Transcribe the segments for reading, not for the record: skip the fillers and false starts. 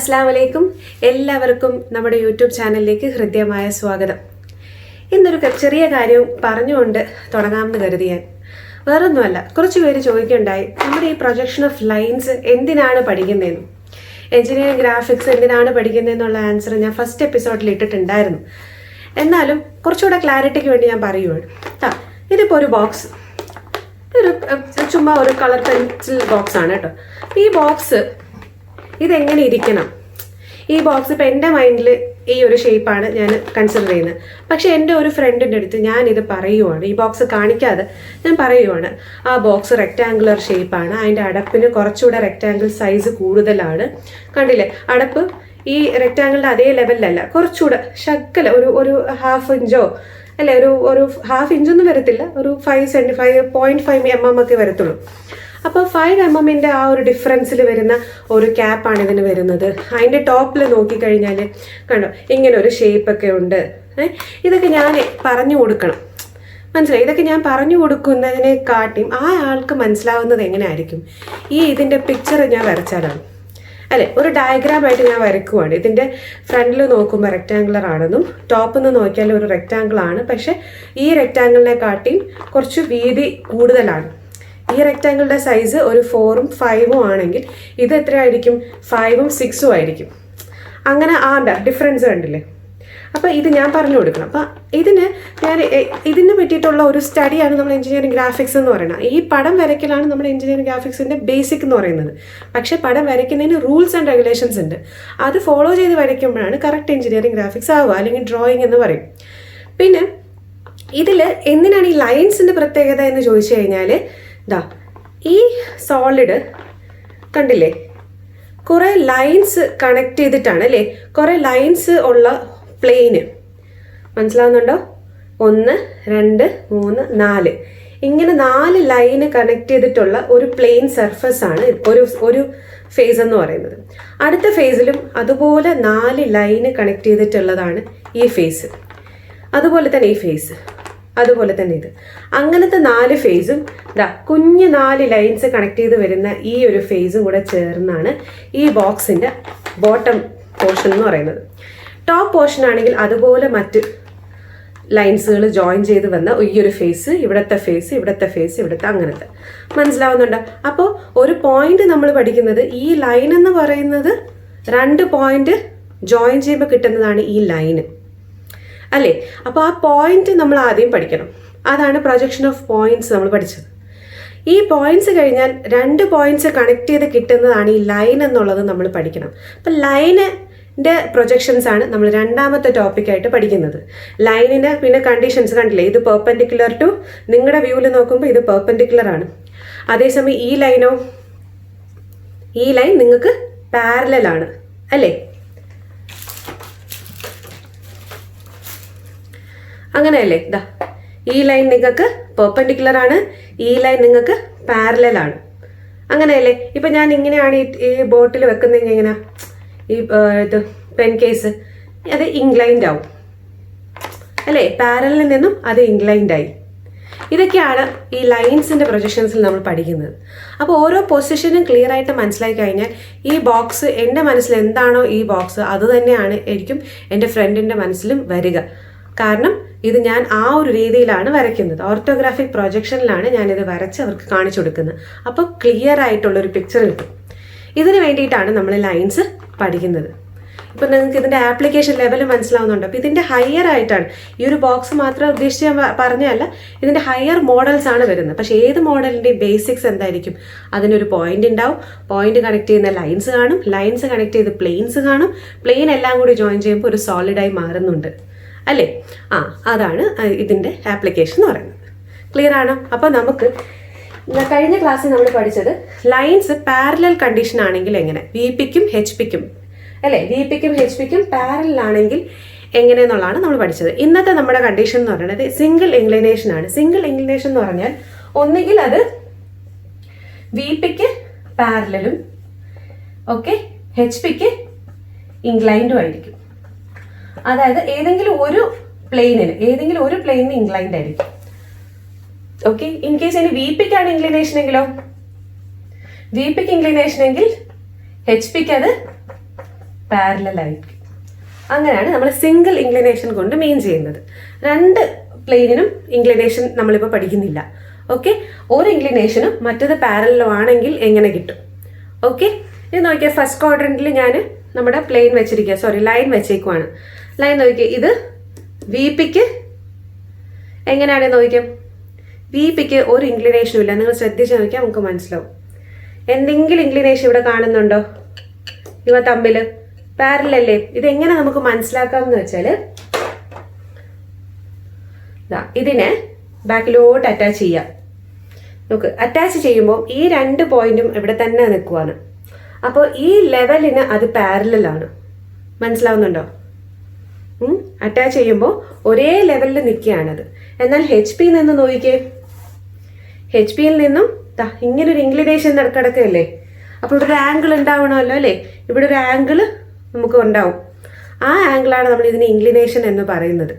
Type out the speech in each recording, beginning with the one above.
അസ്സലാമു അലൈക്കും. എല്ലാവർക്കും നമ്മുടെ യൂട്യൂബ് ചാനലിലേക്ക് ഹൃദ്യമായ സ്വാഗതം. ഇന്നൊരു ചെറിയ കാര്യം പറഞ്ഞുകൊണ്ട് തുടങ്ങാമെന്ന് കരുതി ഞാൻ. വേറൊന്നുമല്ല, കുറച്ച് പേര് ചോദിക്കുകയുണ്ടായി നമ്മുടെ ഈ പ്രൊജക്ഷൻ ഓഫ് ലൈൻസ് എന്തിനാണ് പഠിക്കുന്നതെന്ന്, എഞ്ചിനീയറിംഗ് ഗ്രാഫിക്സ് എന്തിനാണ് പഠിക്കുന്നതെന്നുള്ള ആൻസർ ഞാൻ ഫസ്റ്റ് എപ്പിസോഡിൽ ഇട്ടിട്ടുണ്ടായിരുന്നു. എന്നാലും കുറച്ചുകൂടെ ക്ലാരിറ്റിക്ക് വേണ്ടി ഞാൻ പറയുവാണ്. ഇതിപ്പോൾ ഒരു ബോക്സ്, ചുമ്മാ ഒരു കളർ പെൻസിൽ ബോക്സ് ആണ് കേട്ടോ. ഈ ബോക്സ് ഇതെങ്ങനെ ഇരിക്കണം, ഈ ബോക്സ് ഇപ്പം എൻ്റെ മൈൻഡിൽ ഈ ഒരു ഷേപ്പാണ് ഞാൻ കൺസിഡർ ചെയ്യുന്നത്. പക്ഷെ എൻ്റെ ഒരു ഫ്രണ്ടിൻ്റെ അടുത്ത് ഞാനിത് പറയുവാണ്, ഈ ബോക്സ് കാണിക്കാതെ ഞാൻ പറയുവാണ്, ആ ബോക്സ് റെക്റ്റാങ്കുലർ ഷേപ്പാണ്, അതിൻ്റെ അടപ്പിന് കുറച്ചുകൂടെ റെക്റ്റാങ്കിൾ സൈസ് കൂടുതലാണ്. കണ്ടില്ലേ, അടപ്പ് ഈ റെക്റ്റാങ്കിളിൻ്റെ അതേ ലെവലിലല്ല, കുറച്ചുകൂടെ ശക്കല ഒരു ഹാഫ് ഇഞ്ചോ അല്ലെ, ഒരു ഹാഫ് ഇഞ്ചൊന്നും വരത്തില്ല, ഒരു 0.5 mm ഒക്കെ വരത്തുള്ളൂ. അപ്പോൾ 5 mm ആ ഒരു ഡിഫറൻസിൽ വരുന്ന ഒരു ക്യാപ്പാണ് ഇതിന് വരുന്നത്. അതിൻ്റെ ടോപ്പിൽ നോക്കിക്കഴിഞ്ഞാൽ കണ്ടോ ഇങ്ങനെ ഒരു ഷേപ്പൊക്കെ ഉണ്ട്. ഇതൊക്കെ ഞാൻ പറഞ്ഞു കൊടുക്കണം, മനസ്സിലായി? ഇതൊക്കെ ഞാൻ പറഞ്ഞു കൊടുക്കുന്നതിനെക്കാട്ടിയും ആ ആൾക്ക് മനസ്സിലാവുന്നത് എങ്ങനെയായിരിക്കും, ഇതിൻ്റെ പിക്ചർ ഞാൻ വരച്ചാലാണ്, അല്ലെ? ഒരു ഡയഗ്രാമായിട്ട് ഞാൻ വരയ്ക്കുവാണ്. ഇതിൻ്റെ ഫ്രണ്ടിൽ നോക്കുമ്പോൾ റെക്റ്റാങ്കുലർ ആണെന്നും ടോപ്പിൽ നിന്ന് നോക്കിയാൽ ഒരു റെക്റ്റാങ്കിൾ ആണ്, പക്ഷെ ഈ റെക്റ്റാങ്കിളിനെക്കാട്ടിയും കുറച്ച് വീതി കൂടുതലാണ്. ഈ റെക്റ്റാങ്കിളുടെ സൈസ് ഒരു 4ഉം 5ഉം ആണെങ്കിൽ ഇത് എത്രയായിരിക്കും? 5ഉം 6ഉം ആയിരിക്കും. അങ്ങനെ ഡിഫറൻസ് കണ്ടില്ലേ? അപ്പോൾ ഇത് ഞാൻ പറഞ്ഞു കൊടുക്കണം. അപ്പം ഇതിന് പറ്റിയിട്ടുള്ള ഒരു സ്റ്റഡിയാണ് നമ്മൾ എഞ്ചിനീയറിംഗ് ഗ്രാഫിക്സ് എന്ന് പറയുന്നത്. ഈ പടം വരയ്ക്കലാണ് നമ്മൾ എഞ്ചിനീയറിംഗ് ഗ്രാഫിക്സിൻ്റെ ബേസിക് എന്ന് പറയുന്നത്. പക്ഷേ പടം വരയ്ക്കുന്നതിന് റൂൾസ് ആൻഡ് റെഗുലേഷൻസ് ഉണ്ട്. അത് ഫോളോ ചെയ്ത് വരയ്ക്കുമ്പോഴാണ് കറക്റ്റ് എഞ്ചിനീയറിംഗ് ഗ്രാഫിക്സ് ആവുക, അല്ലെങ്കിൽ ഡ്രോയിങ് എന്ന് പറയും. പിന്നെ ഇതിൽ എന്തിനാണ് ഈ ലൈൻസിൻ്റെ പ്രത്യേകത എന്ന് ചോദിച്ചു കഴിഞ്ഞാൽ, ഈ സോളിഡ് കണ്ടില്ലേ, കുറേ ലൈൻസ് കണക്ട് ചെയ്തിട്ടാണ് അല്ലേ, കുറേ ലൈൻസ് ഉള്ള പ്ലെയിന്, മനസ്സിലാവുന്നുണ്ടോ? 1 2 3 4 ഇങ്ങനെ 4 ലൈന് കണക്ട് ചെയ്തിട്ടുള്ള ഒരു പ്ലെയിൻ സർഫസ് ആണ് ഒരു ഫേസ് എന്ന് പറയുന്നത്. അടുത്ത ഫേസിലും അതുപോലെ 4 ലൈന് കണക്ട് ചെയ്തിട്ടുള്ളതാണ് ഈ ഫേസ്. അതുപോലെ തന്നെ ഈ ഫേസ്, അതുപോലെ തന്നെ ഇത്. അങ്ങനത്തെ 4 ഫേസും കുഞ്ഞ് 4 ലൈൻസ് കണക്ട് ചെയ്ത് വരുന്ന ഈ ഒരു ഫേസും കൂടെ ചേർന്നാണ് ഈ ബോക്സിൻ്റെ ബോട്ടം പോർഷൻ എന്ന് പറയുന്നത്. ടോപ്പ് പോർഷൻ ആണെങ്കിൽ അതുപോലെ മറ്റ് ലൈൻസുകൾ ജോയിൻ ചെയ്ത് വന്ന ഈ ഒരു ഫേസ്, ഇവിടുത്തെ ഫേസ്, ഇവിടുത്തെ ഫേസ്, ഇവിടുത്തെ, അങ്ങനത്തെ. മനസ്സിലാവുന്നുണ്ടോ? അപ്പോൾ ഒരു പോയിന്റ് നമ്മൾ പഠിക്കുന്നത്, ഈ ലൈൻ എന്ന് പറയുന്നത് 2 പോയിന്റ് ജോയിൻ ചെയ്യുമ്പോൾ കിട്ടുന്നതാണ് ഈ ലൈന്, അല്ലേ? അപ്പോൾ ആ പോയിന്റ് നമ്മൾ ആദ്യം പഠിക്കണം. അതാണ് പ്രൊജക്ഷൻ ഓഫ് പോയിന്റ്സ് നമ്മൾ പഠിച്ചത്. ഈ പോയിന്റ്സ് കഴിഞ്ഞാൽ 2 പോയിന്റ്സ് കണക്ട് ചെയ്ത് കിട്ടുന്നതാണ് ഈ ലൈൻ എന്നുള്ളത് നമ്മൾ പഠിക്കണം. അപ്പം ലൈനിൻ്റെ പ്രൊജക്ഷൻസ് ആണ് നമ്മൾ രണ്ടാമത്തെ ടോപ്പിക്കായിട്ട് പഠിക്കുന്നത്. ലൈനിന് പിന്നെ കണ്ടീഷൻസ് കണ്ടില്ലേ, ഇത് പെർപെൻഡിക്കുലർ ടു, നിങ്ങളുടെ വ്യൂവിൽ നോക്കുമ്പോൾ ഇത് പെർപെൻഡിക്കുലർ ആണ്. അതേസമയം ഈ ലൈനോ, ഈ ലൈൻ നിങ്ങൾക്ക് പാരലൽ ആണ്, അല്ലേ? അങ്ങനെയല്ലേ? ഈ ലൈൻ നിങ്ങൾക്ക് പെർപെൻഡിക്കുലർ ആണ്, ഈ ലൈൻ നിങ്ങൾക്ക് പാരലൽ ആണ്, അങ്ങനെയല്ലേ? ഇപ്പം ഞാൻ ഇങ്ങനെയാണ് ഈ ബോട്ടിൽ വെക്കുന്നതെങ്കിൽ എങ്ങനെ, ഈ ഇത് പെൻ കേസ്, അത് ഇൻക്ലൈൻഡ് ആവും, അല്ലേ? പാരലിൽ നിന്നും അത് ഇൻക്ലൈൻഡ് ആയി. ഇതൊക്കെയാണ് ഈ ലൈൻസിൻ്റെ പ്രൊജക്ഷൻസിൽ നമ്മൾ പഠിക്കുന്നത്. അപ്പോൾ ഓരോ പൊസിഷനും ക്ലിയർ ആയിട്ട് മനസ്സിലാക്കി കഴിഞ്ഞാൽ ഈ ബോക്സ്, എൻ്റെ മനസ്സിൽ എന്താണോ ഈ ബോക്സ്, അത് തന്നെയാണ് ആയിരിക്കും എൻ്റെ ഫ്രണ്ടിൻ്റെ മനസ്സിലും വരിക. കാരണം ഇത് ഞാൻ ആ ഒരു രീതിയിലാണ് വരയ്ക്കുന്നത്, ഓർത്തോഗ്രാഫിക് പ്രൊജക്ഷനിലാണ് ഞാനിത് വരച്ച് അവർക്ക് കാണിച്ചു കൊടുക്കുന്നത്. അപ്പോൾ ക്ലിയർ ആയിട്ടുള്ളൊരു പിക്ചർ കിട്ടും. ഇതിന് വേണ്ടിയിട്ടാണ് നമ്മൾ ലൈൻസ് പഠിക്കുന്നത്. ഇപ്പം നിങ്ങൾക്ക് ഇതിൻ്റെ ആപ്ലിക്കേഷൻ ലെവൽ മനസ്സിലാവുന്നുണ്ടോ? അപ്പോൾ ഇതിൻ്റെ ഹയർ ആയിട്ടാണ്, ഈ ഒരു ബോക്സ് മാത്രം ഉദ്ദേശിച്ച് ഞാൻ പറഞ്ഞല്ല, ഇതിൻ്റെ ഹയർ മോഡൽസ് ആണ് വരുന്നത്. പക്ഷേ ഏത് മോഡലിൻ്റെ ബേസിക്സ് എന്തായിരിക്കും? അതിനൊരു പോയിന്റ് ഉണ്ടാവും, പോയിന്റ് കണക്ട് ചെയ്യുന്ന ലൈൻസ് കാണും, ലൈൻസ് കണക്ട് ചെയ്ത് പ്ലെയിൻസ് കാണും, പ്ലെയിൻ എല്ലാം കൂടി ജോയിൻ ചെയ്യുമ്പോൾ ഒരു സോളിഡായി മാറുന്നുണ്ട്, അല്ലേ? അതാണ് ഇതിൻ്റെ ആപ്ലിക്കേഷൻ എന്ന് പറയുന്നത്. ക്ലിയർ ആണോ? അപ്പോൾ നമുക്ക് കഴിഞ്ഞ ക്ലാസ്സിൽ നമ്മൾ പഠിച്ചത് ലൈൻസ് പാരലൽ കണ്ടീഷൻ ആണെങ്കിൽ എങ്ങനെ, VPക്കും HPക്കും, അല്ലേ? VPക്കും HPക്കും പാരലൽ ആണെങ്കിൽ എങ്ങനെയെന്നുള്ളതാണ് നമ്മൾ പഠിച്ചത്. ഇന്നത്തെ നമ്മുടെ കണ്ടീഷൻ എന്ന് പറയുന്നത് സിംഗിൾ ഇൻക്ലിനേഷൻ ആണ്. സിംഗിൾ ഇൻക്ലിനേഷൻ എന്ന് പറഞ്ഞാൽ ഒന്നുകിൽ അത് VPക്ക് പാരലലും, ഓക്കെ, HPക്ക് ഇൻക്ലൈൻഡും ആയിരിക്കും. അതായത് ഏതെങ്കിലും ഒരു പ്ലെയിനിന് ഇൻക്ലൈൻഡ് ആയിരിക്കും. ഓക്കെ, ഇൻ കേസ് ഇനി VPക്കാണ് ഇൻക്ലിനേഷൻ എങ്കിലോ, VPക്ക് ഇൻക്ലിനേഷൻ എങ്കിൽ HP ക്ക് അത് പാരലലായിരിക്കും. അങ്ങനെയാണ് നമ്മൾ സിംഗിൾ ഇൻക്ലിനേഷൻ കൊണ്ട് മീൻ ചെയ്യുന്നത്. 2 പ്ലെയിനിനും ഇൻക്ലിനേഷൻ നമ്മളിപ്പോൾ പഠിക്കുന്നില്ല. ഓക്കെ, ഒരു ഇൻക്ലിനേഷനും മറ്റത് പാരലലും ആണെങ്കിൽ എങ്ങനെ കിട്ടും? ഓക്കെ, ഇത് നോക്കിയാൽ ഫസ്റ്റ് ക്വാഡ്രന്റിൽ ഞാൻ നമ്മുടെ പ്ലെയിൻ വെച്ചിരിക്കുക, ലൈൻ വെച്ചേക്കുവാണ്. ലൈൻ നോക്കിയാൽ ഇത് വി പിക്ക് എങ്ങനെയാണെന്ന് നോക്കിയാൽ വി പിക്ക് ഒരു ഇൻക്ലിനേഷനും ഇല്ല. നിങ്ങൾ ശ്രദ്ധിച്ച് നോക്കിയാൽ നമുക്ക് മനസ്സിലാവും. എന്തെങ്കിലും ഇൻക്ലിനേഷൻ ഇവിടെ കാണുന്നുണ്ടോ? ഇവ തമ്മിൽ പാരലല്ലേ? ഇതെങ്ങനെ നമുക്ക് മനസ്സിലാക്കാമെന്ന് വെച്ചാൽ ഇതിനെ ബാക്കിലോട്ട് അറ്റാച്ച് ചെയ്യാം. നോക്ക്, അറ്റാച്ച് ചെയ്യുമ്പോൾ ഈ 2 പോയിന്റും ഇവിടെ തന്നെ നിൽക്കുവാണ്. അപ്പോൾ ഈ ലെവലിന് അത് പാരലലാണ്. മനസ്സിലാവുന്നുണ്ടോ? അറ്റാച്ച് ചെയ്യുമ്പോൾ ഒരേ ലെവലിൽ നിൽക്കുകയാണത്. എന്നാൽ എച്ച് പി നിന്ന് നോക്കിക്കേ, എച്ച് പിയിൽ നിന്നും ഇങ്ങനൊരു ഇൻക്ലിനേഷൻ കിടക്കുകയല്ലേ. അപ്പോൾ ഇവിടെ ഒരു ആംഗിൾ ഉണ്ടാവണമല്ലോ അല്ലേ? ഇവിടെ ഒരു ആംഗിൾ നമുക്ക് ഉണ്ടാവും. ആ ആംഗിളാണ് നമ്മൾ ഇതിന് ഇൻക്ലിനേഷൻ എന്ന് പറയുന്നത്.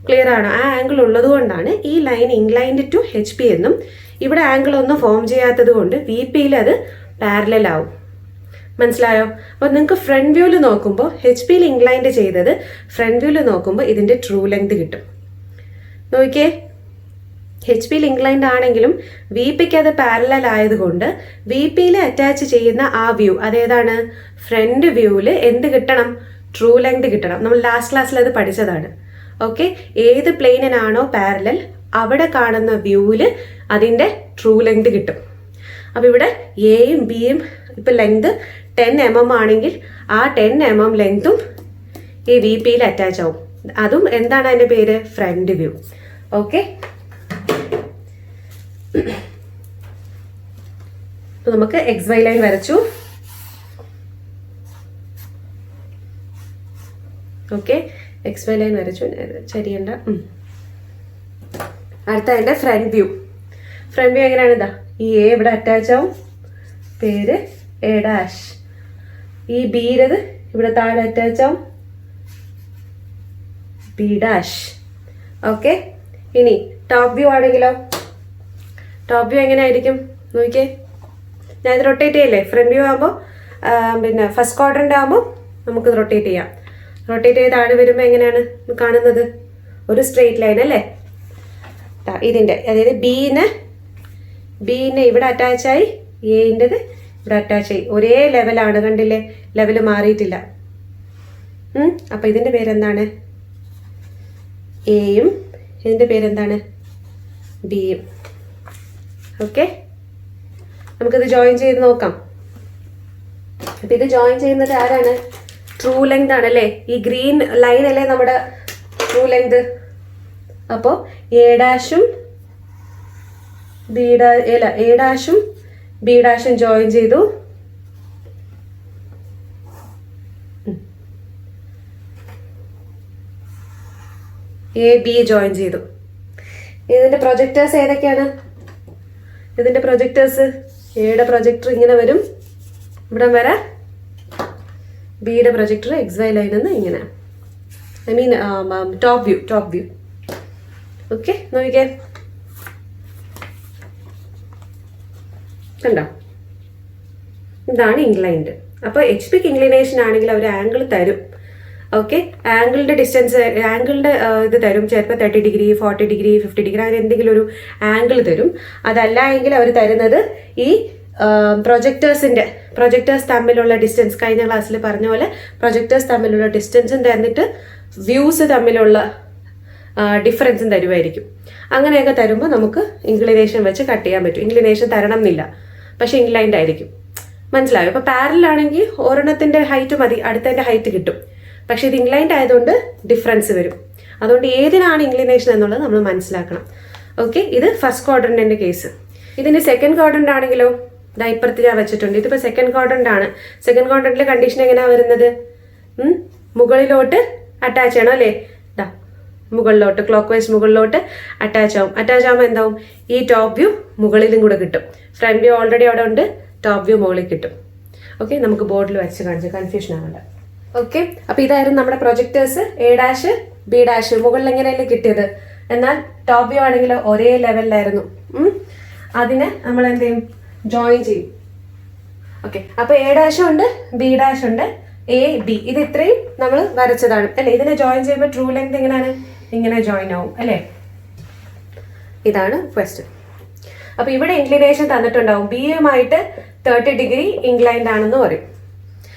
ക്ലിയർ ആണ്? ആ ആംഗിൾ ഉള്ളത് കൊണ്ടാണ് ഈ line inclined to H P എന്നും ഇവിടെ ആംഗിൾ ഒന്നും ഫോം ചെയ്യാത്തത് കൊണ്ട് വി പിയിൽ അത് പാരലൽ ആവും. മനസ്സിലായോ? അപ്പോൾ നിങ്ങൾക്ക് ഫ്രണ്ട് വ്യൂവിൽ നോക്കുമ്പോൾ എച്ച് പിയിൽ ഇൻക്ലൈൻഡ് ചെയ്തത് ഫ്രണ്ട് വ്യൂവിൽ നോക്കുമ്പോൾ ഇതിൻ്റെ ട്രൂ ലെങ്ത് കിട്ടും. നോക്കിയേ, എച്ച് പിയിൽ ഇൻക്ലൈൻഡ് ആണെങ്കിലും വി പിക്ക് അത് പാരലൽ ആയതുകൊണ്ട് വി പിയിൽ അറ്റാച്ച് ചെയ്യുന്ന ആ വ്യൂ അതേതാണ്? ഫ്രണ്ട് വ്യൂവിൽ എന്ത് കിട്ടണം? ട്രൂ ലെങ്ത് കിട്ടണം. നമ്മൾ ലാസ്റ്റ് ക്ലാസ്സിൽ അത് പഠിച്ചതാണ്. ഓക്കെ, ഏത് പ്ലെയിനിനാണോ പാരലൽ അവിടെ കാണുന്ന വ്യൂവിൽ അതിൻ്റെ ട്രൂ ലെങ്ത് കിട്ടും. അപ്പോൾ ഇവിടെ എയും ബിയും ഇപ്പം ലെങ്ത് 10 mm ആണെങ്കിൽ ആ 10 mm ലെങ്തും ഈ വി പിയിൽ അറ്റാച്ച് ആവും. അതും എന്താണ് അതിൻ്റെ പേര്? Front view. ഓക്കെ, നമുക്ക് XY ലൈൻ വരച്ചു. ഓക്കെ, XY ലൈൻ വരച്ചു, ശരിയണ്ട. അടുത്ത അതിൻ്റെ ഫ്രണ്ട് വ്യൂ. ഫ്രണ്ട് വ്യൂ എങ്ങനെയാണ്? ഇതാ ഈ എ ഇവിടെ അറ്റാച്ച് ആവും, പേര് A'. ഈ ബിയിലത് ഇവിടെ താഴെ അറ്റാച്ച് ആവും, B'. ഓക്കെ, ഇനി ടോപ്പ് വ്യൂ ആണെങ്കിലോ? ടോപ്പ് വ്യൂ എങ്ങനെയായിരിക്കും നോക്കിയേ. ഞാനിത് റൊട്ടേറ്റ് ചെയ്യില്ലേ? ഫ്രണ്ട് വ്യൂ ആകുമ്പോൾ പിന്നെ ഫസ്റ്റ് ക്വാഡ്രൻ്റ് ആകുമ്പോൾ നമുക്കിത് റൊട്ടേറ്റ് ചെയ്യാം. റൊട്ടേറ്റ് ചെയ്ത് താഴെ വരുമ്പോൾ എങ്ങനെയാണ് കാണുന്നത്? ഒരു സ്ട്രെയിറ്റ് ലൈൻ അല്ലേ? ഇതിൻ്റെ അതായത് ബീനെ ഇവിടെ അറ്റാച്ചായി, എൻ്റെത് ഇവിടെ അറ്റാച്ചായി, ഒരേ ലെവലാണ്. കണ്ടില്ലേ? ലെവൽ മാറിയിട്ടില്ല. അപ്പം ഇതിൻ്റെ പേരെന്താണ്? എയും ഇതിൻ്റെ പേരെന്താണ്? ബിയും. ഓക്കെ, നമുക്കിത് ജോയിൻ ചെയ്ത് നോക്കാം. അപ്പം ഇത് ജോയിൻ ചെയ്യുന്നത് ആരാണ്? ട്രൂ ലെങ്ത് ആണല്ലേ? ഈ ഗ്രീൻ ലൈൻ അല്ലേ നമ്മുടെ ട്രൂ ലെങ്ത്. അപ്പോൾ A'-ഉം A'-ഉം B'-ഉം ജോയിൻ ചെയ്തു. AB ജോയിൻ ചെയ്തു. ഇതിൻ്റെ പ്രൊജക്ടേഴ്സ് ഏതൊക്കെയാണ്? ഇതിൻ്റെ പ്രൊജക്ടേഴ്സ്, എയുടെ പ്രൊജക്ടർ ഇങ്ങനെ വരും, ഇവിടെ വരെ. ബിയുടെ പ്രൊജക്ടർ XY ലൈനിൽ നിന്ന് ഇങ്ങനെ, I mean top view. Okay, നോക്കിക്കേ, കണ്ടോ? ഇതാണ് ഇൻക്ലൈൻഡ്. അപ്പോൾ എച്ച് പിക്ക് ഇൻക്ലിനേഷൻ ആണെങ്കിൽ അവർ ആംഗിൾ തരും. ഓക്കെ, ആംഗിളിൻ്റെ ഡിസ്റ്റൻസ്, ആംഗിളിൻ്റെ ഇത് തരും. ചിലപ്പോൾ 30 ഡിഗ്രി, 40 ഡിഗ്രി, 50 ഡിഗ്രി അങ്ങനെ എന്തെങ്കിലും ഒരു ആംഗിൾ തരും. അതല്ല എങ്കിൽ അവർ തരുന്നത് ഈ പ്രൊജക്ടേഴ്സ് തമ്മിലുള്ള ഡിസ്റ്റൻസ്, കഴിഞ്ഞ ക്ലാസ്സിൽ പറഞ്ഞ പോലെ പ്രൊജക്ടേഴ്സ് തമ്മിലുള്ള ഡിസ്റ്റൻസും തന്നിട്ട് വ്യൂസ് തമ്മിലുള്ള ഡിഫറൻസും തരുമായിരിക്കും. അങ്ങനെയൊക്കെ തരുമ്പോൾ നമുക്ക് ഇൻക്ലിനേഷൻ വെച്ച് കട്ട് ചെയ്യാൻ പറ്റും. ഇൻക്ലിനേഷൻ തരണം എന്നില്ല, പക്ഷേ ഇൻക്ലൈൻഡ് ആയിരിക്കും. മനസ്സിലായോ? ഇപ്പോൾ പാരലാണെങ്കിൽ ഒരെണ്ണത്തിൻ്റെ ഹൈറ്റ് മതി, അടുത്തതിൻ്റെ ഹൈറ്റ് കിട്ടും. പക്ഷേ ഇത് ഇൻക്ലൈൻഡ് ആയതുകൊണ്ട് ഡിഫറൻസ് വരും. അതുകൊണ്ട് ഏതിനാണ് ഇൻക്ലിനേഷൻ എന്നുള്ളത് നമ്മൾ മനസ്സിലാക്കണം. ഓക്കെ, ഇത് ഫസ്റ്റ് ക്വാഡ്രന്റിൻ്റെ കേസ്. ഇതിൻ്റെ സെക്കൻഡ് ക്വാഡ്രന്റ് ആണെങ്കിലോ? ഇപ്പുറത്ത് ഞാൻ വെച്ചിട്ടുണ്ട്. ഇതിപ്പോൾ സെക്കൻഡ് ക്വാഡ്രന്റ് ആണ്. സെക്കൻഡ് ക്വാഡ്രന്റിലെ കണ്ടീഷൻ എങ്ങനെയാണ് വരുന്നത്? മുകളിലോട്ട് അറ്റാച്ച് ചെയ്യണം അല്ലേ? മുകളിലോട്ട്, ക്ലോക്ക് വൈസ് മുകളിലോട്ട് അറ്റാച്ച് ആവും. അറ്റാച്ച് ആകുമ്പോൾ എന്താവും? ഈ ടോപ്പ് വ്യൂ മുകളിലും കൂടെ കിട്ടും. ഫ്രണ്ട് വ്യൂ ഓൾറെഡി അവിടെ ഉണ്ട്, ടോപ്പ് വ്യൂ മുകളിൽ കിട്ടും. ഓക്കെ, നമുക്ക് ബോർഡിൽ വെച്ച് കാണിച്ച് കൺഫ്യൂഷൻ ആവണ്ട. ഓക്കെ, അപ്പോൾ ഇതായിരുന്നു നമ്മുടെ പ്രൊജക്ടേഴ്സ്. A', B'. മുകളിൽ എങ്ങനെയല്ലേ കിട്ടിയത്? എന്നാൽ ടോപ്പ് വ്യൂ ആണെങ്കിൽ ഒരേ ലെവലിലായിരുന്നു. അതിനെ നമ്മൾ എന്ത് ചെയ്യും? ജോയിൻ ചെയ്യും. ഓക്കെ, അപ്പോൾ A' ഉണ്ട്, B' ഉണ്ട്, എ ബി ഇത് ഇത്രയും നമ്മൾ വരച്ചതാണ് അല്ലേ. ഇതിനെ ജോയിൻ ചെയ്യുമ്പോൾ ട്രൂ ലെങ്ത് എങ്ങനെയാണ്, ഇങ്ങനെ ജോയിൻ ആവും അല്ലേ. ഇതാണ് ക്വസ്റ്റ്യൻ. അപ്പൊ ഇവിടെ ഇൻക്ലിനേഷൻ തന്നിട്ടുണ്ടാവും, ബി യുമായിട്ട് 30 ഡിഗ്രി ഇൻക്ലൈൻഡ് ആണെന്ന് പറയും.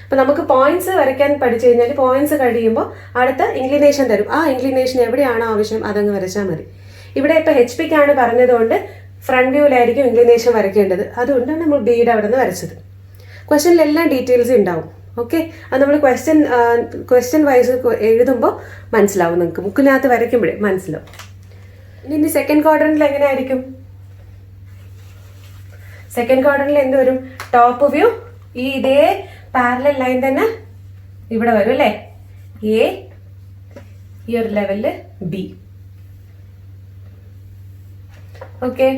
അപ്പൊ നമുക്ക് പോയിന്റ്സ് വരയ്ക്കാൻ പഠിച്ചു കഴിഞ്ഞാൽ പോയിന്റ്സ് കഴിയുമ്പോൾ അടുത്ത ഇൻക്ലിനേഷൻ തരും. ആ ഇൻക്ലിനേഷൻ എവിടെയാണോ ആവശ്യം അതങ്ങ് വരച്ചാൽ മതി. ഇവിടെ ഇപ്പൊ HPക്ക് ആണ് പറഞ്ഞതുകൊണ്ട് ഫ്രണ്ട് വ്യൂവിലായിരിക്കും ഇൻക്ലിനേഷൻ വരയ്ക്കേണ്ടത്. അതുകൊണ്ടാണ് നമ്മൾ ബിയുടെ അവിടെ നിന്ന് വരച്ചത്. ക്വസ്റ്റ്യനിലെല്ലാം ഡീറ്റെയിൽസ് ഉണ്ടാവും. ഓക്കെ, അത് നമ്മൾ ക്വസ്റ്റ്യൻ വൈസ് എഴുതുമ്പോൾ മനസ്സിലാവും, നിങ്ങൾക്ക് ബുക്കിനകത്ത് വരയ്ക്കുമ്പോഴേ മനസ്സിലാവും. ഇനി സെക്കൻഡ് ക്വാഡ്രന്റിൽ എങ്ങനെയായിരിക്കും? സെക്കൻഡ് ക്വാഡ്രന്റിൽ എന്ത് വരും? ടോപ്പ് വ്യൂ ഈ ഇതേ പാരലൽ ലൈൻ തന്നെ ഇവിടെ വരും അല്ലേ. എ ഈ ഒരു ലെവലില് ബി. ഓക്കെ,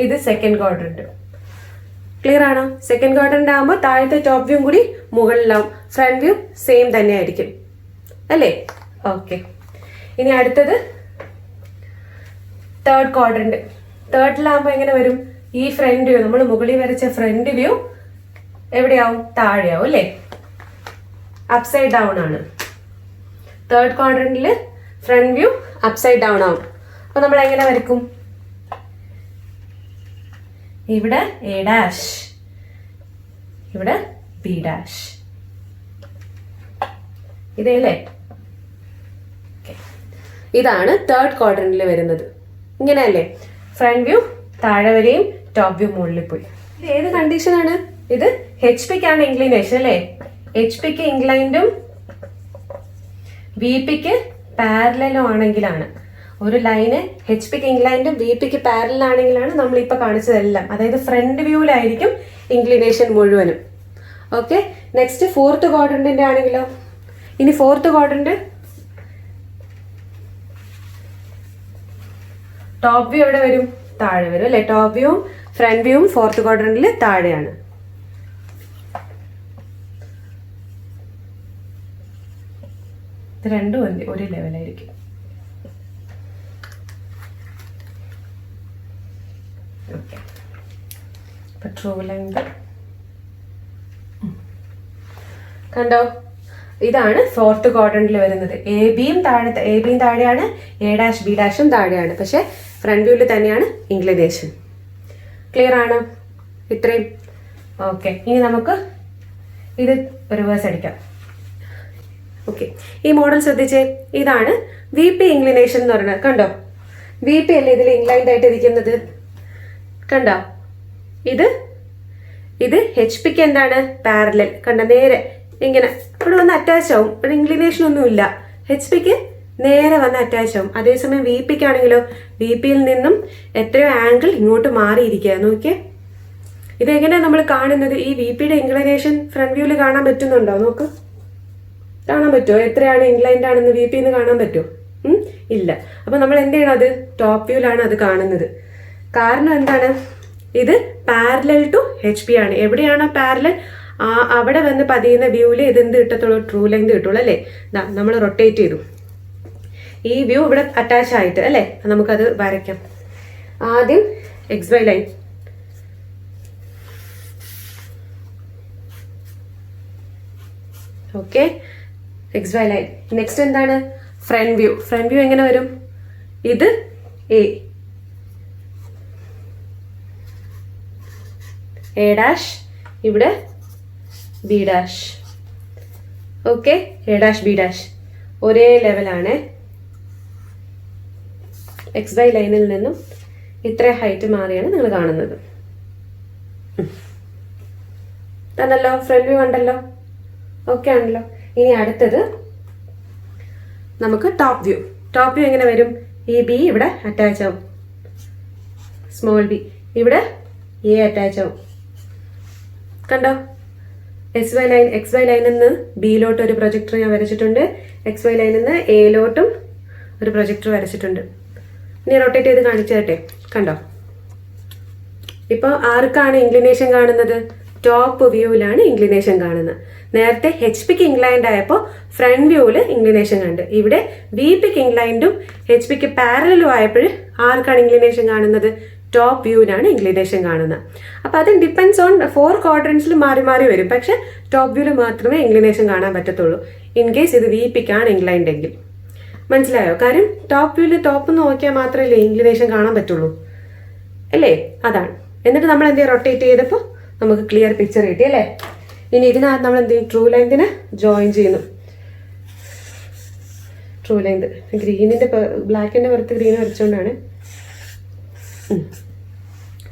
ഇത് സെക്കൻഡ് ക്വാഡ്രന്റ്. ക്ലിയർ ആണോ? സെക്കൻഡ് ക്വാഡ്രന്റ് ആകുമ്പോൾ താഴത്തെ ടോപ്പ് വ്യൂ കൂടി മുകളിലാവും, ഫ്രണ്ട് വ്യൂ സെയിം തന്നെ ആയിരിക്കും അല്ലേ. ഓക്കെ, ഇനി അടുത്തത് തേർഡ് ക്വാഡ്രന്റ്. തേർഡിലാകുമ്പോൾ എങ്ങനെ വരും? ഈ ഫ്രണ്ട് വ്യൂ നമ്മൾ മുകളിൽ വരച്ച ഫ്രണ്ട് വ്യൂ എവിടെയാവും? താഴെയാവും അല്ലേ. അപ്സൈഡ് ഡൗൺ ആണ്. തേർഡ് ക്വാഡ്രന്റില് ഫ്രണ്ട് വ്യൂ അപ്സൈഡ് ഡൗൺ ആവും. അപ്പൊ നമ്മൾ എങ്ങനെ വരയ്ക്കും? ഇവിടെ എ ഡാഷ്, ഇവിടെ ബി ഡാഷ്. ഇതല്ലേ. ഇതാണ് തേർഡ് ക്വാഡ്രന്റിൽ വരുന്നത്. ഇങ്ങനെയല്ലേ, ഫ്രണ്ട് വ്യൂ താഴെ വരെയും ടോപ്പ് വ്യൂ മുകളിൽ പോയി. ഇത് ഏത് കണ്ടീഷനാണ്? ഇത് HPക്കാണ് ഇൻക്ലിനേഷൻ അല്ലേ. HPക്ക് ഇൻക്ലൈൻഡും VPക്ക് പാരലലും ആണെങ്കിലാണ്, ഒരു ലൈന് HPക്ക് ഇൻക്ലൈൻഡും VPക്ക് പാരലൽ ആണെങ്കിലാണ് നമ്മൾ ഇപ്പൊ കാണിച്ചതെല്ലാം. അതായത് ഫ്രണ്ട് വ്യൂവിലായിരിക്കും ഇൻക്ലിനേഷൻ മുഴുവനും. ഓക്കെ, നെക്സ്റ്റ് ഫോർത്ത് ക്വാഡ്രന്റിന്റെ ആണെങ്കിലോ? ഇനി ഫോർത്ത് ക്വാഡ്രന്റ് ടോപ്പ് വ്യൂ എവിടെ വരും? താഴെ വരും അല്ലെ. ടോപ്പ് വ്യൂവും ഫ്രണ്ട് വ്യൂവും ഫോർത്ത് ക്വാഡ്രന്റിൽ താഴെയാണ്. ഇത് രണ്ടും ഒരു ലെവലായിരിക്കും. ഓക്കെ, ഇപ്പൊ ട്രൂ ലെങ്ത് കണ്ടോ? ഇതാണ് ഫോർത്ത് ക്വാഡ്രന്റിൽ വരുന്നത്. എ ബിയും താഴെയാണ്, എ ഡാഷ് ബി ഡാഷും താഴെയാണ്. പക്ഷെ ഫ്രണ്ട് വ്യൂവിൽ തന്നെയാണ് ഇൻക്ലിനേഷൻ. ക്ലിയർ ആണോ? ഇത്രയും. ഓക്കെ, ഇനി നമുക്ക് ഇത് റിവേഴ്സ് അടിക്കാം. ഓക്കെ, ഈ മോഡൽ ശ്രദ്ധിച്ചേ. ഇതാണ് VP ഇൻക്ലിനേഷൻ എന്ന് പറയുന്നത്. കണ്ടോ? VP അല്ലേ ഇതിൽ ഇൻക്ലൈൻഡ് ആയിട്ട് ഇരിക്കുന്നത്. കണ്ടോ? ഇത് HPക്ക് എന്താണ്? പാരലൽ. കണ്ടോ? നേരെ ഇങ്ങനെ ഇവിടെ വന്ന് അറ്റാച്ച് ആവും. ഇവിടെ ഇൻക്ലിനേഷൻ ഒന്നുമില്ല. HPക്ക് നേരെ വന്ന് അറ്റാച്ച് ആവും. അതേസമയം VPക്ക് ആണെങ്കിലോ VPയിൽ നിന്നും എത്രയോ ആംഗിൾ ഇങ്ങോട്ട് മാറിയിരിക്കുക. നോക്കിയേ, ഇതെങ്ങനെയാണ് നമ്മൾ കാണുന്നത്? ഈ VPയുടെ ഇൻക്ലിനേഷൻ ഫ്രണ്ട് വ്യൂവിൽ കാണാൻ പറ്റുന്നുണ്ടോ? നോക്ക്, കാണാൻ പറ്റുമോ? എത്രയാണ് ഇൻക്ലൈൻഡ് ആണെന്ന് VPന്ന് കാണാൻ പറ്റുമോ? ഇല്ല. അപ്പൊ നമ്മൾ എന്ത് ചെയ്യണം? അത് ടോപ്പ് വ്യൂവിലാണ് അത് കാണുന്നത്. കാരണം എന്താണ്? ഇത് പാരലൽ ടു HP ആണ്. എവിടെയാണോ പാരലൽ അവിടെ വന്ന് പതിയുന്ന വ്യൂവിൽ ഇത് എന്ത് കിട്ടത്തുള്ളൂ? ട്രൂ ലെങ്ത് കിട്ടുള്ളൂ അല്ലേ. നമ്മൾ റൊട്ടേറ്റ് ചെയ്തു, ഈ വ്യൂ ഇവിടെ അറ്റാച്ച് ആയിട്ട് അല്ലേ. നമുക്കത് വരയ്ക്കാം. ആദ്യം XY line. Okay, XY line. Next എന്താണ്? Front view. ഫ്രണ്ട് വ്യൂ എങ്ങനെ വരും? ഇത് എ ഡാഷ്, ഇവിടെ B dash. Okay, A dash B dash ഒരേ ലെവലാണ്. XY ലൈനിൽ നിന്നും ഇത്ര ഹൈറ്റ് മാറിയാണ് നിങ്ങൾ കാണുന്നത്. തന്നല്ലോ, ഫ്രണ്ട് വ്യൂ കണ്ടല്ലോ. ഓക്കെ ആണല്ലോ. ഇനി അടുത്തത് നമുക്ക് ടോപ്പ് വ്യൂ. ടോപ്പ് വ്യൂ എങ്ങനെ വരും? ഈ ബി ഇവിടെ അറ്റാച്ച് ആവും, സ്മോൾ ബി ഇവിടെ എ അറ്റാച്ച് ആവും. കണ്ടോ? XY ലൈനിൽ നിന്ന് ബിയിലോട്ട് ഒരു പ്രൊജക്ടർ ഞാൻ വരച്ചിട്ടുണ്ട്. XY ലൈനിൽ നിന്ന് എയിലോട്ടും ഒരു പ്രൊജക്ടർ വരച്ചിട്ടുണ്ട്. ഇനി റൊട്ടേറ്റ് ചെയ്ത് കാണിച്ചു തരട്ടെ. കണ്ടോ? ഇപ്പോൾ ആർക്കാണ് ഇൻക്ലിനേഷൻ കാണുന്നത്? ടോപ്പ് വ്യൂവിലാണ് ഇൻക്ലിനേഷൻ കാണുന്നത്. നേരത്തെ HPക്ക് ഇൻക്ലൈൻഡ് ആയപ്പോൾ ഫ്രണ്ട് വ്യൂവിൽ ഇൻക്ലിനേഷൻ കണ്ട്. ഇവിടെ VPക്ക് ഇൻക്ലൈൻഡും HPക്ക് പാരലലും ആയപ്പോൾ ആർക്കാണ് ഇൻക്ലിനേഷൻ കാണുന്നത്? ടോപ്പ് വ്യൂവിനാണ് ഇൻക്ലിനേഷൻ കാണുന്നത്. അപ്പോൾ അത് ഡിപ്പെൻഡ്സ് ഓൺ 4 ക്വാഡ്രൻസിൽ മാറി മാറി വരും. പക്ഷെ ടോപ്പ് വ്യൂവിൽ മാത്രമേ ഇൻക്ലിനേഷൻ കാണാൻ പറ്റത്തുള്ളൂ ഇൻ കേസ് ഇത് VPക്കാണ് ഇൻക്ലൈൻഡ് എങ്കിൽ. മനസ്സിലായോ? കാര്യം ടോപ്പ് വ്യൂവിൽ ടോപ്പ് നോക്കിയാൽ മാത്രമല്ലേ ഇൻക്ലിനേഷൻ കാണാൻ പറ്റുള്ളൂ അല്ലേ? അതാണ്. എന്നിട്ട് നമ്മൾ എന്ത് ചെയ്യും, റൊട്ടേറ്റ് ചെയ്തപ്പോൾ നമുക്ക് ക്ലിയർ പിക്ചർ കിട്ടി അല്ലേ? ഇനി ഇതിനകത്ത് നമ്മൾ എന്ത് ചെയ്യും, ട്രൂ ലെങ്തിനെ ജോയിൻ ചെയ്യുന്നു. ട്രൂ ലെങ്ത് ഗ്രീനിൻ്റെ ബ്ലാക്കിൻ്റെ പുറത്ത് ഗ്രീൻ വരച്ചുകൊണ്ടാണ്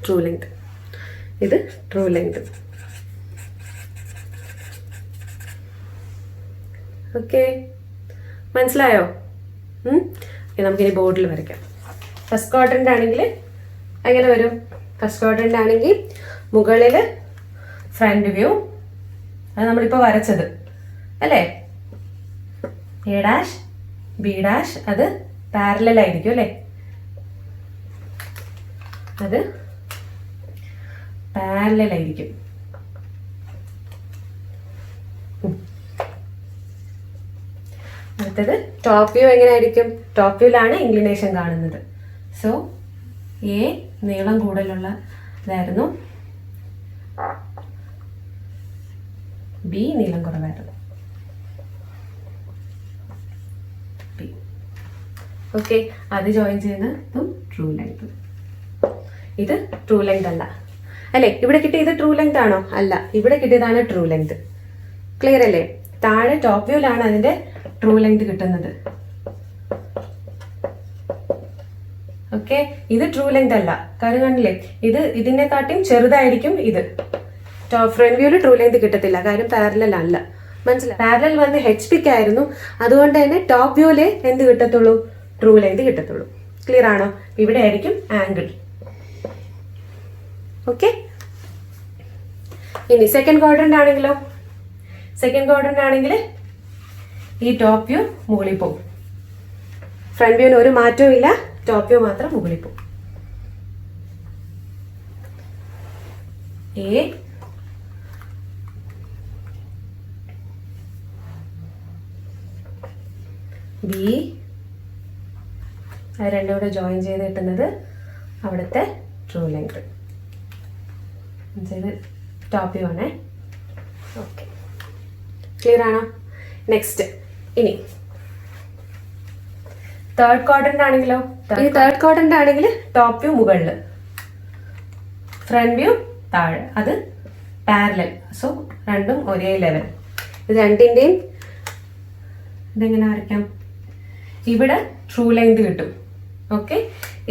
ട്രൂ ലെങ്ത്. ഇത് ട്രൂ ലെങ്ത്. ഓക്കെ, മനസ്സിലായോ? നമുക്കിനി ബോർഡിൽ വരയ്ക്കാം. ഫസ്റ്റ് ക്വാഡ്രൻ്റ് ആണെങ്കിൽ എങ്ങനെ വരും? ഫസ്റ്റ് ക്വാഡ്രൻ്റ് ആണെങ്കിൽ മുകളിൽ ഫ്രണ്ട് വ്യൂ, അത് നമ്മളിപ്പോൾ വരച്ചത് അല്ലേ? A', B', അത് പാരലൽ ആയിരിക്കും അല്ലേ? അത് പാരലൽ ആയിരിക്കും. അടുത്തത് ടോപ്പ് വ്യൂ എങ്ങനെ ആയിരിക്കും? ടോപ്പ് വ്യൂവിലാണ് ഇൻക്ലിനേഷൻ കാണുന്നത്. സോ A നീളം കൂടുതലുള്ള ഇതായിരുന്നു, B നീളം കുറവായിരുന്നു. ഓക്കെ, അത് ജോയിൻ ചെയ്യുന്നതും ട്രൂ ലെങ്ത്. ഇത് ട്രൂ ലെങ്ത് അല്ല അല്ലേ? ഇവിടെ കിട്ടിയത് ട്രൂ ലെങ്ത് ആണോ? അല്ല, ഇവിടെ കിട്ടിയതാണ് ട്രൂ ലെങ്ത്. ക്ലിയർ അല്ലേ? താഴെ ടോപ്പ് വ്യൂവിലാണ് അതിന്റെ ട്രൂ ലെങ്ത് കിട്ടുന്നത്. ഓക്കെ, ഇത് ട്രൂ ലെങ്ത് അല്ല. കാര്യം കണ്ടില്ലേ, ഇത് ഇതിനെക്കാട്ടിയും ചെറുതായിരിക്കും. ഇത് ഫ്രണ്ട് വ്യൂവിൽ ട്രൂ ലെങ്ത് കിട്ടത്തില്ല, കാര്യം പാരലൽ അല്ല. മനസ്സിലായി? പാരലൽ വന്ന് HP ആയിരുന്നു, അതുകൊണ്ട് തന്നെ ടോപ്പ് വ്യൂവിലെ എന്ത് കിട്ടത്തുള്ളൂ? ട്രൂ ലെങ്ത് കിട്ടത്തുള്ളൂ. ക്ലിയർ ആണോ? ഇവിടെ ആയിരിക്കും ആംഗിൾ. ഓക്കെ, ഇനി സെക്കൻഡ് ക്വാഡ്രന്റ് ആണെങ്കിലോ? സെക്കൻഡ് ക്വാഡ്രന്റ് ആണെങ്കിൽ ഈ ടോപ്പ് വ്യൂ മുകളിൽ പോകും. ഫ്രണ്ട് വ്യൂവിന് ഒരു മാറ്റവും ഇല്ല, ടോപ്പ് വ്യൂ മാത്രം മുകളിൽ പോകും. A, B, അത് രണ്ടും കൂടെ ജോയിൻ ചെയ്ത് കിട്ടുന്നത് അവിടുത്തെ ട്രൂ ലെങ്ത്. ഇത് ടോപ്പ് വ്യൂ ആണേ. ഓക്കെ, ക്ലിയർ ആണോ? നെക്സ്റ്റ്, ഇനി തേർഡ് ക്വാഡ്രന്റ് ആണെങ്കിലോ? ഈ തേർഡ് ക്വാഡ്രന്റ് ആണെങ്കിൽ ടോപ്പ് വ്യൂ മുകളിൽ, ഫ്രണ്ട് വ്യൂ താഴെ, അത് പാരലൽ. സോ രണ്ടും ഒരേ ലെവൽ. ഇത് രണ്ടിൻ്റെയും ഇതെങ്ങനെ വരയ്ക്കാം? ഇവിടെ ട്രൂ ലെങ്ത് കിട്ടും. ഓക്കെ,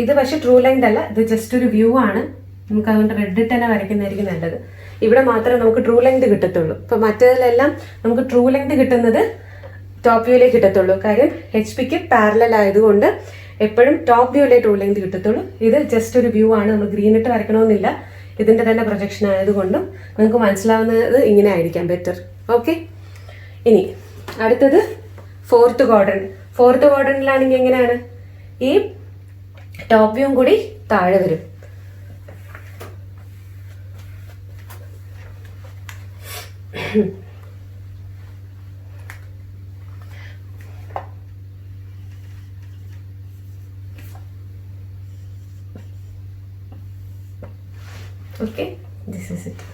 ഇത് പക്ഷെ ട്രൂ ലെങ്ത് അല്ല, ഇത് ജസ്റ്റ് ഒരു വ്യൂ ആണ്. നമുക്ക് അതുകൊണ്ട് റെഡ് തന്നെ വരയ്ക്കുന്നതായിരിക്കും നല്ലത്. ഇവിടെ മാത്രമേ നമുക്ക് ട്രൂ ലെങ്ത് കിട്ടത്തുള്ളൂ. ഇപ്പം മറ്റേതിലെല്ലാം നമുക്ക് ട്രൂ ലെങ്ത് കിട്ടുന്നത് ടോപ്പ് വ്യൂയിലേക്ക് കിട്ടത്തുള്ളൂ. കാര്യം HP പാരലൽ ആയതുകൊണ്ട് എപ്പോഴും ടോപ്പ് വ്യൂയിലെ ട്രൂ ലെങ്ത് കിട്ടത്തുള്ളൂ. ഇത് ജസ്റ്റ് ഒരു വ്യൂ ആണ്, നമ്മൾ ഗ്രീൻ ഇട്ട് വരയ്ക്കണമെന്നില്ല. ഇതിൻ്റെ തന്നെ പ്രൊജക്ഷൻ ആയതുകൊണ്ടും നിങ്ങൾക്ക് മനസ്സിലാവുന്നത് ഇങ്ങനെ ആയിരിക്കാം ബെറ്റർ. ഓക്കെ, ഇനി അടുത്തത് ഫോർത്ത് ക്വാഡ്രന്റ്. ഫോർത്ത് ക്വാഡ്രന്റിലാണെങ്കിൽ എങ്ങനെയാണ്? ഈ ടോപ്പ് വ്യൂവും കൂടി താഴെ വരും. Okay, this is it.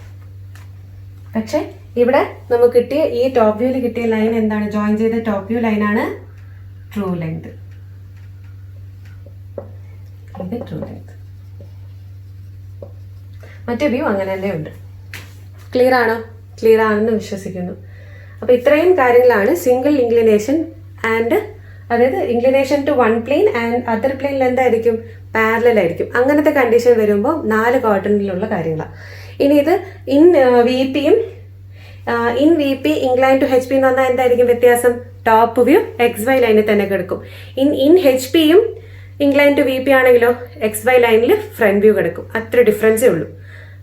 പക്ഷെ ഇവിടെ നമുക്ക് കിട്ടിയ ഈ ടോപ്പ് വ്യൂവിൽ കിട്ടിയ ലൈൻ എന്താണ്? ജോയിൻ ചെയ്ത ടോപ്പ് വ്യൂ ലൈനാണ് ട്രൂ ലെങ്ത്. ഇത് ട്രൂ ലെങ്ത്. മറ്റേ വ്യൂ അങ്ങനെ തന്നെ ഉണ്ട്. ക്ലിയർ ആണോ? ക്ലിയർ ആണെന്ന് വിശ്വസിക്കുന്നു. അപ്പോൾ ഇത്രയും കാര്യങ്ങളാണ് സിംഗിൾ ഇൻക്ലിനേഷൻ ആൻഡ്, അതായത് inclination to one plane and other പ്ലെയിനിൽ എന്തായിരിക്കും? പാരലൽ ആയിരിക്കും. അങ്ങനത്തെ കണ്ടീഷൻ വരുമ്പോൾ 4 ക്വാഡ്രന്റിലുള്ള കാര്യങ്ങളാണ്. ഇനി ഇത് ഇൻ VPയും in VP incline to HP എന്ന് പറഞ്ഞാൽ എന്തായിരിക്കും വ്യത്യാസം? ടോപ്പ് വ്യൂ XY ലൈനിൽ തന്നെ കിടക്കും. ഇൻ HPയും ഇൻക്ലൈൻ ടു VP ആണെങ്കിലോ XY ലൈനിൽ ഫ്രണ്ട് വ്യൂ കിടക്കും. അത്ര ഡിഫറൻസേ ഉള്ളൂ,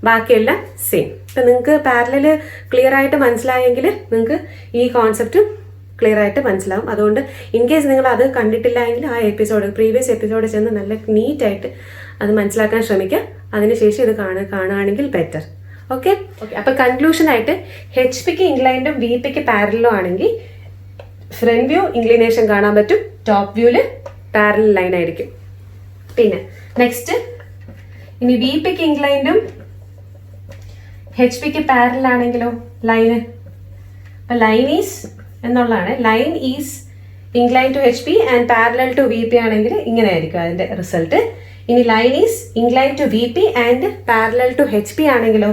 ബാക്കിയെല്ലാം സെയിം. ഇപ്പം നിങ്ങൾക്ക് പാരലൽ ക്ലിയർ ആയിട്ട് മനസ്സിലായെങ്കിൽ നിങ്ങൾക്ക് ഈ കോൺസെപ്റ്റും ക്ലിയർ ആയിട്ട് മനസ്സിലാവും. അതുകൊണ്ട് ഇൻ കേസ് നിങ്ങൾ അത് കണ്ടിട്ടില്ല എങ്കിൽ ആ പ്രീവിയസ് എപ്പിസോഡ് ചെന്ന് നല്ല നീറ്റായിട്ട് അത് മനസ്സിലാക്കാൻ ശ്രമിക്കുക. അതിനുശേഷം ഇത് കാണുകയാണെങ്കിൽ ബെറ്റർ. ഓക്കെ, അപ്പോൾ കൺക്ലൂഷനായിട്ട് HP ഇൻക്ലൈൻഡും VP പാരലലും ആണെങ്കിൽ ഫ്രണ്ട് വ്യൂ ഇൻക്ലിനേഷൻ കാണാൻ പറ്റും, ടോപ്പ് വ്യൂവിൽ പാരലൽ ലൈൻ ആയിരിക്കും. പിന്നെ നെക്സ്റ്റ് ഇനി വി പിക്ക് ഇൻക്ലൈൻഡും എച്ച് പിക്ക് പാരലൽ ആണെങ്കിലോ ലൈന്, അപ്പം ലൈൻ ഈസ് എന്നുള്ളതാണ്, line is incline to H P and parallel to V P ആണെങ്കിൽ ഇങ്ങനെ ആയിരിക്കും അതിൻ്റെ റിസൾട്ട്. ഇനി line is incline to V P and parallel to H P ആണെങ്കിലോ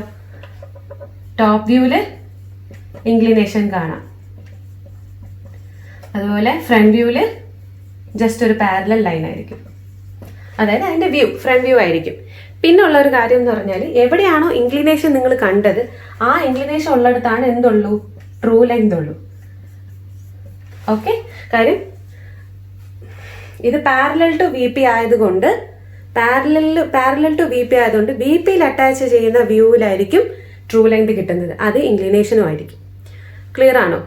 ടോപ്പ് വ്യൂവിൽ ഇൻക്ലിനേഷൻ കാണാം. അതുപോലെ ഫ്രണ്ട് വ്യൂവിൽ ജസ്റ്റ് ഒരു പാരലൽ ലൈൻ ആയിരിക്കും, അതായത് അതിൻ്റെ വ്യൂ ഫ്രണ്ട് വ്യൂ ആയിരിക്കും. പിന്നെ ഉള്ള ഒരു കാര്യം എന്ന് പറഞ്ഞാൽ എവിടെയാണോ ഇൻക്ലിനേഷൻ നിങ്ങൾ കണ്ടത് ആ ഇൻക്ലിനേഷൻ ഉള്ളിടത്താണ് എന്തുള്ളൂ, ട്രൂ ലെങ്ത് ഉള്ളൂ. ഓക്കെ, കാര്യം ഇത് പാരലൽ ടു വി പി ആയതുകൊണ്ട് പാരലൽ ടു വി പി ആയതുകൊണ്ട് വി പിയിൽ അറ്റാച്ച് ചെയ്യുന്ന വ്യൂവിലായിരിക്കും ട്രൂ ലെങ്ത് കിട്ടുന്നത്, അത് ഇൻക്ലിനേഷനും ആയിരിക്കും. ക്ലിയർ ആണോ?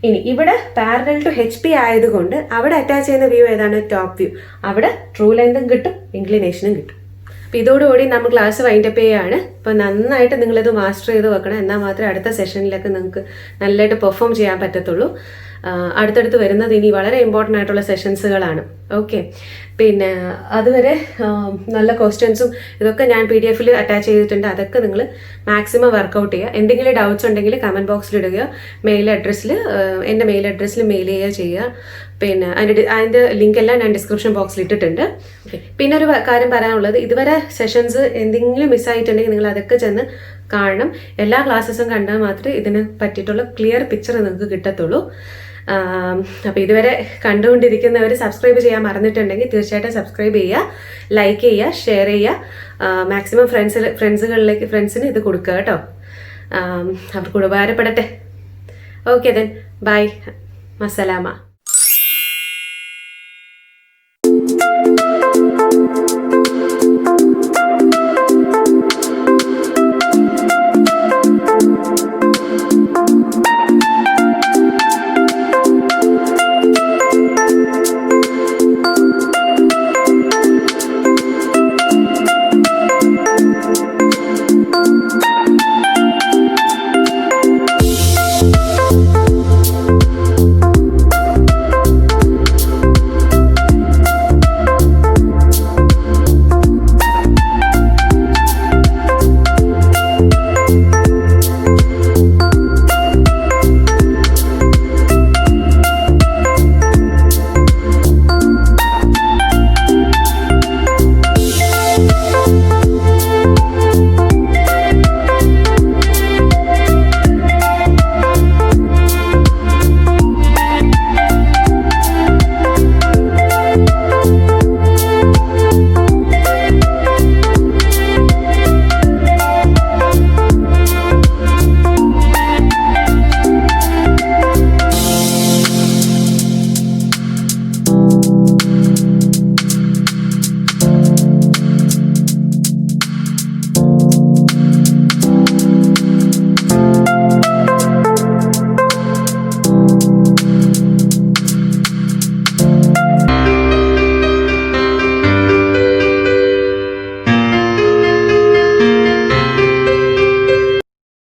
ഇനി ഇവിടെ പാരലൽ ടു എച്ച് പി ആയതുകൊണ്ട് അവിടെ അറ്റാച്ച് ചെയ്യുന്ന വ്യൂ ഏതാണ്, ടോപ്പ് വ്യൂ. അവിടെ ട്രൂ ലെങ്തും കിട്ടും ഇൻക്ലിനേഷനും കിട്ടും. അപ്പോൾ ഇതോടുകൂടി നമ്മൾ ക്ലാസ് വൈൻഡപ്പ് ചെയ്യുകയാണ്. അപ്പോൾ നന്നായിട്ട് നിങ്ങളിത് മാസ്റ്റർ ചെയ്ത് വെക്കണം, എന്നാൽ മാത്രമേ അടുത്ത സെഷനിലൊക്കെ നിങ്ങൾക്ക് നല്ലതായിട്ട് പെർഫോം ചെയ്യാൻ പറ്റത്തുള്ളൂ. അടുത്തടുത്ത് വരുന്നത് ഇനി വളരെ ഇമ്പോർട്ടൻ്റ് ആയിട്ടുള്ള സെഷൻസുകളാണ്. ഓക്കെ, പിന്നെ അതുവരെ നല്ല ക്വസ്റ്റ്യൻസും ഇതൊക്കെ ഞാൻ PDF അറ്റാച്ച് ചെയ്തിട്ടുണ്ട്. അതൊക്കെ നിങ്ങൾ മാക്സിമം വർക്കൗട്ട് ചെയ്യുക. എന്തെങ്കിലും ഡൗട്ട്സ് ഉണ്ടെങ്കിൽ കമൻറ്റ് ബോക്സിൽ ഇടുകയോ എൻ്റെ മെയിൽ അഡ്രസ്സിൽ മെയിൽ ചെയ്യുക. പിന്നെ അതിൻ്റെ ലിങ്ക് എല്ലാം ഞാൻ ഡിസ്ക്രിപ്ഷൻ ബോക്സിൽ ഇട്ടിട്ടുണ്ട്. പിന്നെ ഒരു കാര്യം പറയാനുള്ളത്, ഇതുവരെ സെഷൻസ് എന്തെങ്കിലും മിസ്സായിട്ടുണ്ടെങ്കിൽ നിങ്ങൾ അതൊക്കെ ചെന്ന് കാണണം. എല്ലാ ക്ലാസ്സസും കണ്ടാൽ മാത്രമേ ഇതിനെ പറ്റിയിട്ടുള്ള ക്ലിയർ പിക്ചർ നിങ്ങൾക്ക് കിട്ടത്തുള്ളൂ. അപ്പോൾ ഇതുവരെ കണ്ടുകൊണ്ടിരിക്കുന്നവർ സബ്സ്ക്രൈബ് ചെയ്യാൻ മറന്നിട്ടുണ്ടെങ്കിൽ തീർച്ചയായിട്ടും സബ്സ്ക്രൈബ് ചെയ്യുക, ലൈക്ക് ചെയ്യുക, ഷെയർ ചെയ്യുക. മാക്സിമം ഫ്രണ്ട്സിന് ഇത് കൊടുക്കുക കേട്ടോ, അവർക്ക് ഉപകാരപ്പെടട്ടെ. Okay then bye, മസ്സലാമ.